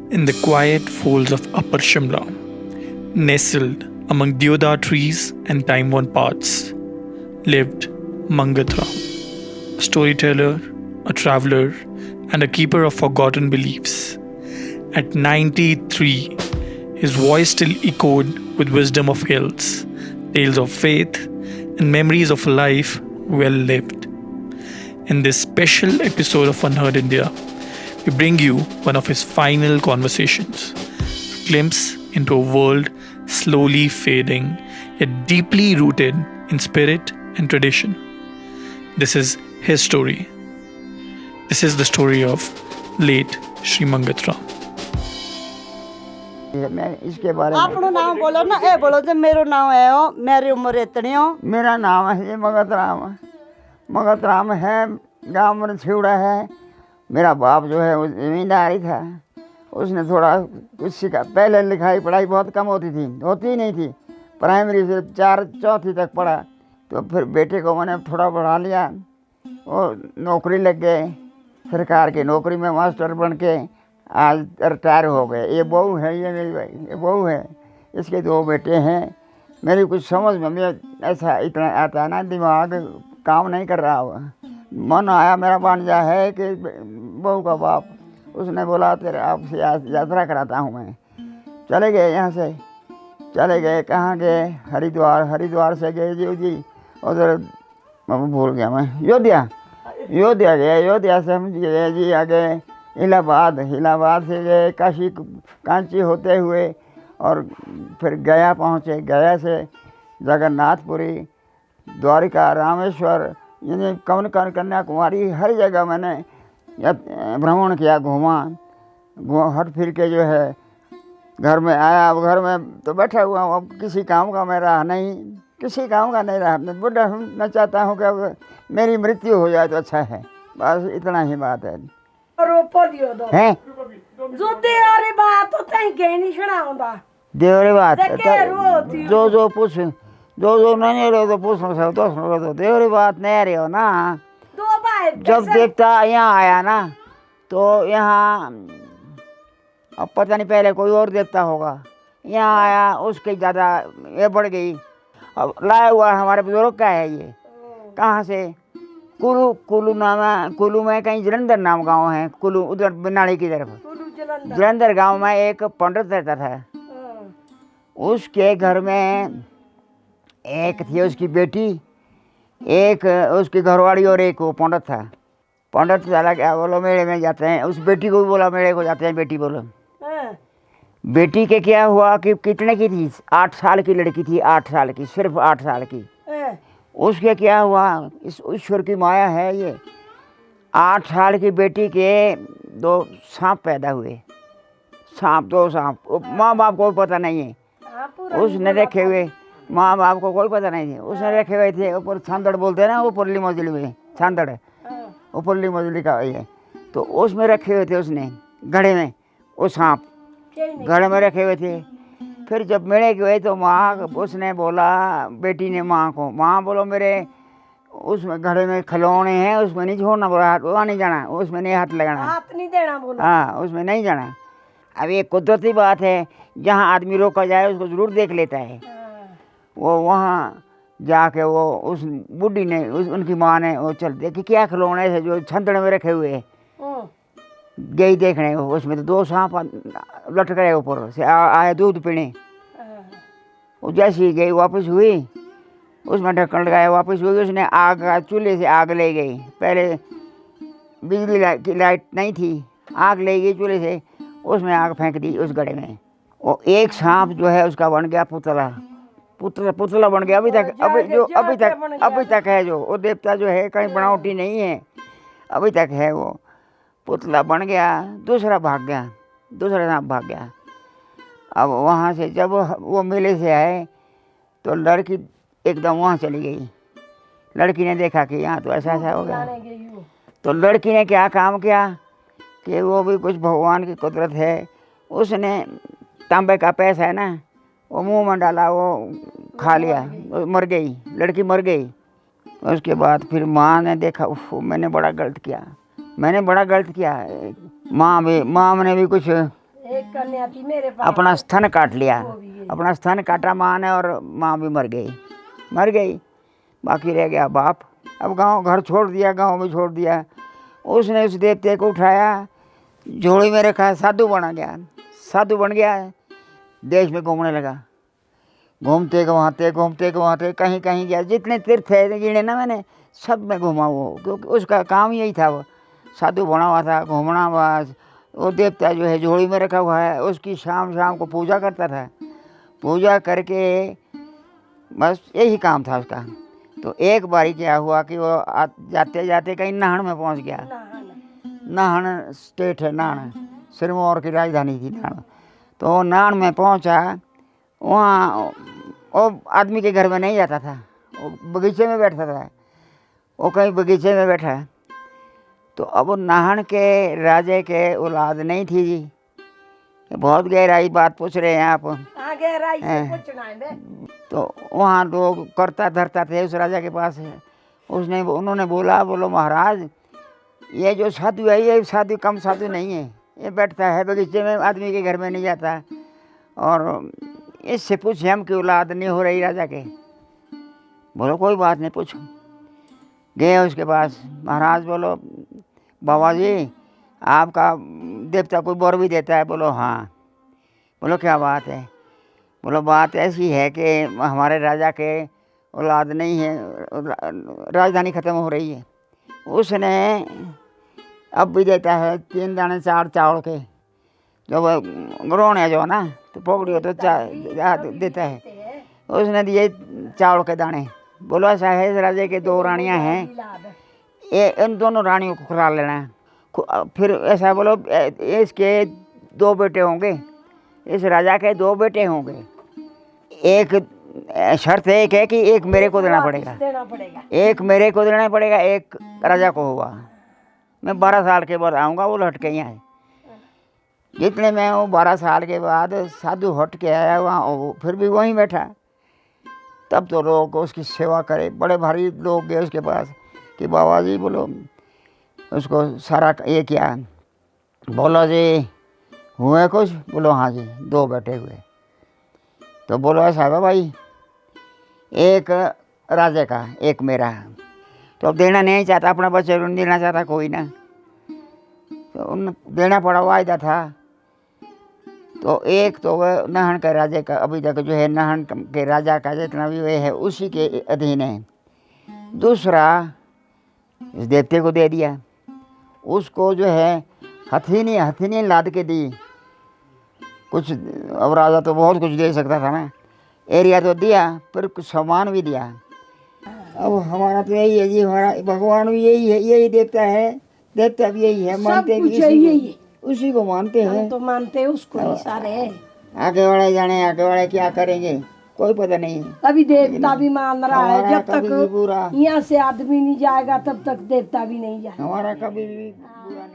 In the quiet folds of Upper Shimla, nestled among deodar trees and time-worn paths, lived Mangat Ram, a storyteller, a traveler, and a keeper of forgotten beliefs. At 93, his voice still echoed with wisdom of hills, tales of faith, and memories of a life well lived. In this special episode of Unheard India, we bring you one of his final conversations, a glimpse into a world slowly fading, yet deeply rooted in spirit and tradition. This is his story. This is the story of late Shri Mangat Ram. मैं इसके बारे में अपना नाम बोलो ना, ए बोलो जो मेरो नाम है हो, मेरी उम्र इतनी हो। मेरा नाम है मगत राम। मगत राम है, गाँव में छिवड़ा है। मेरा बाप जो है वो जमींदारी था। उसने थोड़ा कुछ सीखा। पहले लिखाई पढ़ाई बहुत कम होती ही नहीं थी। प्राइमरी से चौथी तक पढ़ा। तो फिर बेटे को मैंने थोड़ा बढ़ा लिया। वो नौकरी लग गए, सरकार की नौकरी में मास्टर बन के आज रिटायर हो गए। ये बहू है, ये मेरी भाई, ये बहू है। इसके दो बेटे हैं। मेरी कुछ समझ में ऐसा इतना आता है ना, दिमाग काम नहीं कर रहा हुआ। मन आया, मेरा भांजा है कि बहू का बाप, उसने बोला तेरे आपसे यात्रा कराता हूँ मैं। चले गए, यहाँ से चले गए। कहाँ गए? हरिद्वार से गए जी उधर भूल गया मैं, योध्या गए। योध्या से हम गए जी आगे इलाहाबाद से गए कांची होते हुए और फिर गया पहुँचे। गया से जगन्नाथपुरी, द्वारिका, रामेश्वर, यानी कन्याकुमारी, हर जगह मैंने भ्रमण किया, घूमा। हट फिर के जो है घर में आया। अब घर में तो बैठा हुआ हूँ। अब किसी काम का मैं रहा नहीं, किसी काम का नहीं रहा। मैं बुढ़ा हूँ, मैं चाहता हूँ कि अब मेरी मृत्यु हो जाए तो अच्छा है। बस इतना ही बात है। हैं? जो देवरी बात तो तई के नहीं सुनाऊंगा। देवरी बात जो पूछ, जो नहीं रहे तो पूछ तो देवरी बात नहीं रही हो ना। दो भाई जब देवता यहाँ आया ना, तो यहाँ अब पता नहीं पहले कोई और देवता होगा, यहाँ आया, उसकी ज़्यादा ये बढ़ गई। अब लाया हुआ हमारे बुजुर्ग का है ये। कहाँ से? कुल्लू में कहीं जलंधर नाम गांव है। कुल्लू उधर बनाड़ी की तरफ जलंधर गांव में एक पंडित रहता था। उसके घर में एक थी उसकी बेटी, एक उसकी घरवाली और एक वो पंडित था। पंडित चला क्या, बोलो मेले में जाते हैं। उस बेटी को भी बोला मेले को जाते हैं। बेटी बोलो, बेटी के क्या हुआ कि कितने की थी? 8 साल की लड़की थी, 8 साल की, सिर्फ 8 साल की। उसके क्या हुआ? इस ईश्वर की माया है ये। 8 साल की बेटी के 2 सांप पैदा हुए। 2 सांप। माँ बाप को पता नहीं है। उसने रखे हुए, माँ बाप को कोई पता नहीं थी। उसने रखे हुए थे ऊपर, छांदड़ बोलते हैं ना, ऊपरली मंजिली में छांदड़, ऊपरली मंजिली का ये। तो उसमें रखे हुए थे उसने, घड़े में, वो सांप घड़े में रखे हुए थे। फिर जब मिले गए तो माँ, उसने बोला, बेटी ने माँ को, माँ बोलो मेरे उसमें घड़े में खिलौने हैं, उसमें नहीं छोड़ना, बोला हाथ वहाँ नहीं जाना, उसमें नहीं हाथ लगाना, हाथ नहीं देना बोला। हाँ, उसमें नहीं जाना। अब ये कुदरती बात है, जहाँ आदमी रोका जाए उसको ज़रूर देख लेता है। वो वहाँ जाके वो उस बुढ़ी ने, उनकी माँ ने, वो चल देखी क्या खिलौने थे जो छंदड़ में रखे हुए। गई देखने, उसमें तो 2 सांप लटक रहे ऊपर से, आए दूध पीने। वो जैसे ही गई वापस हुई, उसमें ढक्कन लगाया, वापस हुई। उसने आग, चूल्हे से आग ले गई। पहले बिजली की लाइट नहीं थी, आग ले गई चूल्हे से, उसमें आग फेंक दी उस गड्ढे में। वो एक सांप जो है उसका बन गया पुतला बन गया। अभी तक है जो वो देवता जो है, कहीं बनावटी नहीं है, अभी तक है वो पुतला बन गया। दूसरा सांप भाग गया। अब वहाँ से जब वो मेले से आए तो लड़की एकदम वहाँ चली गई। लड़की ने देखा कि यहाँ तो ऐसा हो गया। तो लड़की ने क्या काम किया कि वो भी कुछ भगवान की कुदरत है। उसने तांबे का पैसा है ना, वो मुंह में डाला, वो खा लिया, मर गई, लड़की मर गई। उसके बाद फिर माँ ने देखा, उफ मैंने बड़ा गलत किया। माँ ने भी कुछ एक कन्या थी मेरे पास, अपना स्तन काट लिया, अपना स्तन काटा माँ ने, और माँ भी मर गई। बाकी रह गया बाप। अब गांव घर छोड़ दिया, गांव में छोड़ दिया। उसने उस देवते को उठाया, झोली में रखा, साधु बन गया, देश में घूमने लगा। घूमते घुमाते कहीं कहीं गया। जितने तीर्थ है गिने ना मैंने, सब में घूमा वो, क्योंकि उसका काम यही था। वो साधु बना हुआ था, घूमना बस। वो देवता जो है झोली में रखा हुआ है, उसकी शाम को पूजा करता था। पूजा करके बस यही काम था उसका। तो एक बारी क्या हुआ कि वो जाते जाते कहीं नाहन में पहुंच गया। नाहन स्टेट है, नाहन सिरमौर की राजधानी थी नाहन। तो नाहन में पहुंचा। वहाँ वो आदमी के घर में नहीं जाता था, वो बगीचे में बैठता था। वो कहीं बगीचे में बैठा। तो अब नाहन के राजे के औलाद नहीं थी जी। बहुत गहराई बात पूछ रहे हैं आप। गहराई से पूछना है बे। तो वहाँ लोग करता धरता थे उस राजा के पास। उन्होंने बोलो महाराज, ये जो साधु है ये साधु कम साधु नहीं है, ये बैठता है बगीचे में, आदमी के घर में नहीं जाता, और इससे पूछे हम कि औलाद नहीं हो रही राजा के। बोलो कोई बात नहीं, पूछो। गए उसके पास। महाराज बोलो बाबा जी, आपका देवता कोई वर भी देता है? बोलो हाँ। बोलो क्या बात है? बोलो बात ऐसी है कि हमारे राजा के औलाद नहीं है, राजधानी ख़त्म हो रही है। उसने अब भी देता है 3 दाने 4 चावल के, जब ग्रहण है जो ना, तो पकड़ी हो तो देता है। उसने दिए चावल के दाने। बोलो ऐसा है, इस राजे के 2 रानियां हैं, ये इन दोनों रानियों को खुला लेना है। फिर ऐसा बोलो, इसके 2 बेटे होंगे, इस राजा के 2 बेटे होंगे। एक शर्त एक है कि एक मेरे को देना पड़ेगा, एक मेरे को देना पड़ेगा, एक राजा को होगा। मैं 12 साल के बाद आऊँगा, वो लौट के यहाँ है। जितने में वो 12 साल के बाद साधु हट के आया वहाँ, फिर भी वहीं बैठा। तब तो लोग उसकी सेवा करे, बड़े भारी लोग गए उसके पास कि बाबा जी बोलो उसको सारा ये किया। बोलो जी हुए कुछ? बोलो हाँ जी 2 बेटे हुए। तो बोलो ऐसा है भाई, एक राजे का एक मेरा। तो अब देना नहीं चाहता, अपना बच्चे को देना चाहता कोई ना, तो उन देना पड़ा, वायदा था। तो एक तो वह नाहन के राजे का, अभी तक जो है नाहन के राजा का जितना भी वे है उसी के अधीन है। दूसरा इस देवते को दे दिया। उसको जो है हथीनी लाद के दी कुछ। अब राजा तो बहुत कुछ दे सकता था ना, एरिया तो दिया, फिर कुछ सामान भी दिया। अब हमारा तो यही है जी, हमारा भगवान भी यही है, यही देवता है, देवता भी यही है, मानते भी उसी को मानते हैं। तो मानते हैं उसको ही सारे। आगे वाले जाने, आगे वाले क्या करेंगे कोई पता नहीं। अभी देवता भी मान रहा है, जब तक यहाँ से आदमी नहीं जाएगा तब तक देवता भी नहीं जाएगा। हमारा कभी भी बुरा